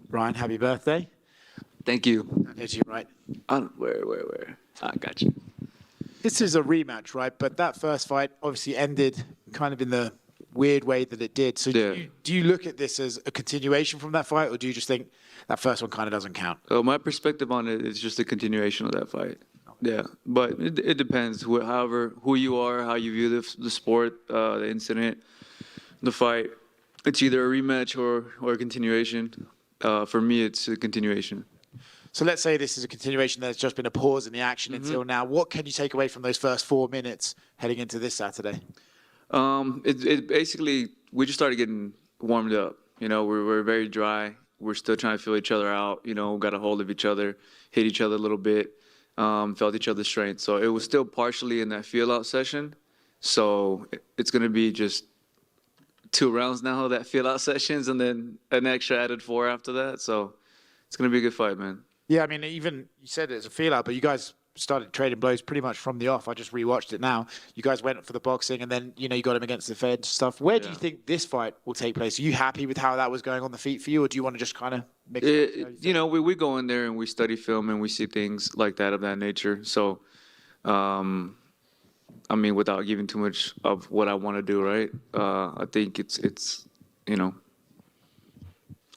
Ryan, happy birthday. Thank you. Here's you, right? Where? I got you. This is a rematch, right? But that first fight obviously ended kind of in the weird way that it did. So Yeah. do you look at this as a continuation from that fight, or do you just think that first one kind of doesn't count? My perspective on it is just a continuation of that fight. Yeah, but it depends. However, who you are, how you view the sport, the incident, the fight. It's either a rematch or a continuation. For me, it's a continuation. So let's say this is a continuation. There's just been a pause in the action until now. What can you take away from those first 4 minutes heading into this Saturday? It basically, we just started getting warmed up. You know, we're very dry. We're still trying to feel each other out. You know, got a hold of each other, hit each other a little bit, felt each other's strength. So it was still partially in that feel out session. So it's going to be just 2 rounds now, that feel out sessions, and then an extra added 4 after that. So it's going to be a good fight, man. Yeah, I mean, even you said it's a feel out, but you guys started trading blows pretty much from the off. I just rewatched it now. You guys went for the boxing, and then you got him against the Fed stuff. Where do you think this fight will take place? Are you happy with how that was going on the feet for you, or do you want to just kind of mix it? We go in there and we study film and we see things like that of that nature. So, I mean, without giving too much of what I want to do, right? I think it's going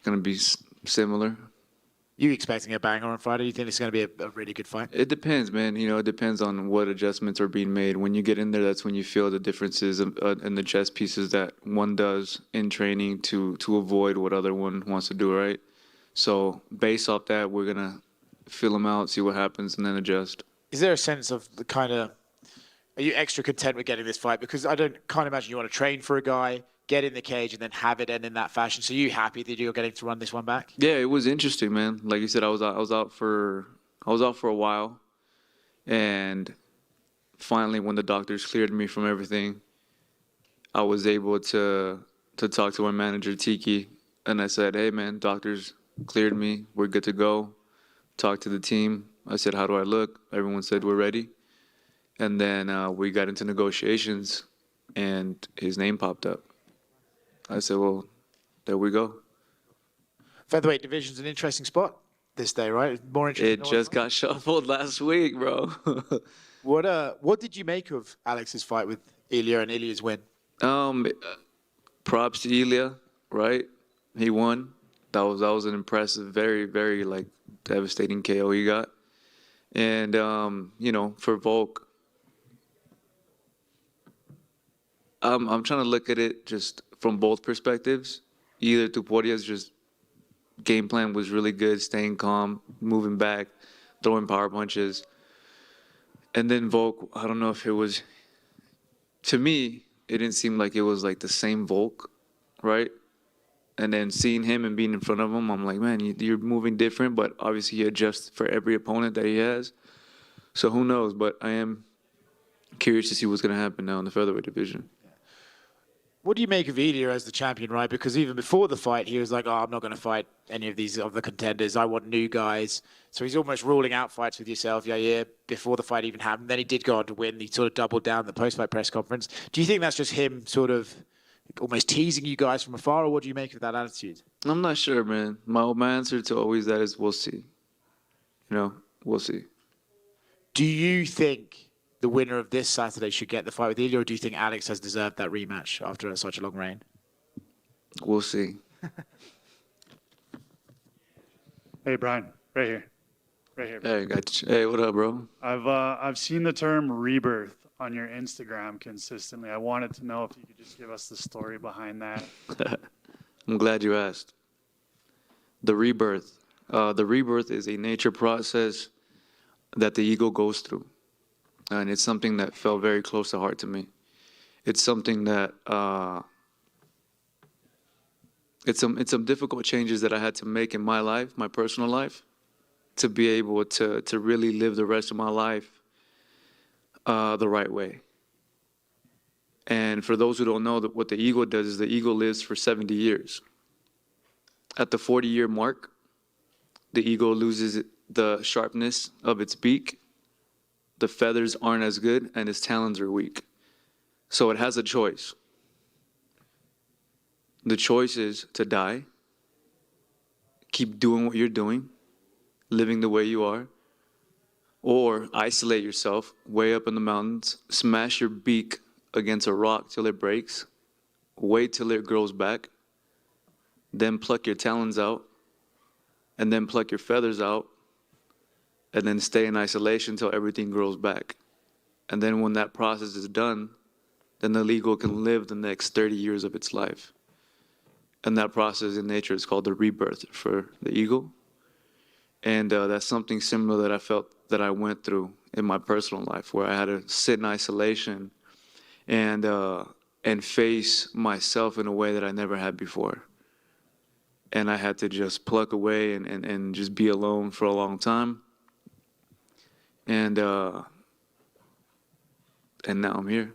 to be similar. You expecting a banger on Friday? Do you think it's going to be a really good fight? It depends, man. It depends on what adjustments are being made. When you get in there, that's when you feel the differences in the chess pieces that one does in training to avoid what other one wants to do, right? So based off that, we're going to feel them out, see what happens, and then adjust. Is there a sense of the kind of, are you extra content with getting this fight? Because I can't imagine you want to train for a guy, get in the cage, and then have it end in that fashion. So you happy that you're getting to run this one back? Yeah, it was interesting, man. Like you said, I was out for a while, and finally, when the doctors cleared me from everything, I was able to talk to my manager Tiki, and I said, "Hey, man, doctors cleared me. We're good to go." Talked to the team. I said, "How do I look?" Everyone said, "We're ready." And then we got into negotiations, and his name popped up. I said, well, there we go. Featherweight division's an interesting spot this day, right? More interesting. It just got shuffled last week, bro. What did you make of Alex's fight with Ilya and Ilya's win? Props to Ilya, right? He won. That was an impressive, very, very devastating KO he got. And for Volk, I'm trying to look at it just from both perspectives. Either Topuria's just game plan was really good, staying calm, moving back, throwing power punches. And then Volk, I don't know if it was, to me, it didn't seem like it was like the same Volk, right? And then seeing him and being in front of him, I'm like, man, you're moving different, but obviously he adjusts for every opponent that he has. So who knows? But I am curious to see what's going to happen now in the featherweight division. What do you make of Ilya as the champion, right? Because even before the fight, he was like, I'm not going to fight any of these other contenders. I want new guys. So he's almost ruling out fights with yourself, Yair, before the fight even happened. Then he did go on to win. He sort of doubled down in the post-fight press conference. Do you think that's just him sort of almost teasing you guys from afar, or what do you make of that attitude? I'm not sure, man. My answer to always that is we'll see. We'll see. Do you think the winner of this Saturday should get the fight with Ilya, or do you think Alex has deserved that rematch after such a long reign? We'll see. Hey, Brian, right here. Right here. Hey, got you. Hey, what up, bro? I've seen the term rebirth on your Instagram consistently. I wanted to know if you could just give us the story behind that. I'm glad you asked. The rebirth. The rebirth is a nature process that the ego goes through. And it's something that felt very close to heart to me. It's something that, it's some difficult changes that I had to make in my life, my personal life, to be able to really live the rest of my life the right way. And for those who don't know, what the ego does is the ego lives for 70 years. At the 40-year mark, the ego loses the sharpness of its beak. The feathers aren't as good, and its talons are weak. So it has a choice. The choice is to die, keep doing what you're doing, living the way you are, or isolate yourself way up in the mountains, smash your beak against a rock till it breaks, wait till it grows back, then pluck your talons out, and then pluck your feathers out, and then stay in isolation until everything grows back. And then when that process is done, then the eagle can live the next 30 years of its life. And that process in nature is called the rebirth for the eagle. And that's something similar that I felt that I went through in my personal life, where I had to sit in isolation and face myself in a way that I never had before. And I had to just pluck away and just be alone for a long time. And now I'm here.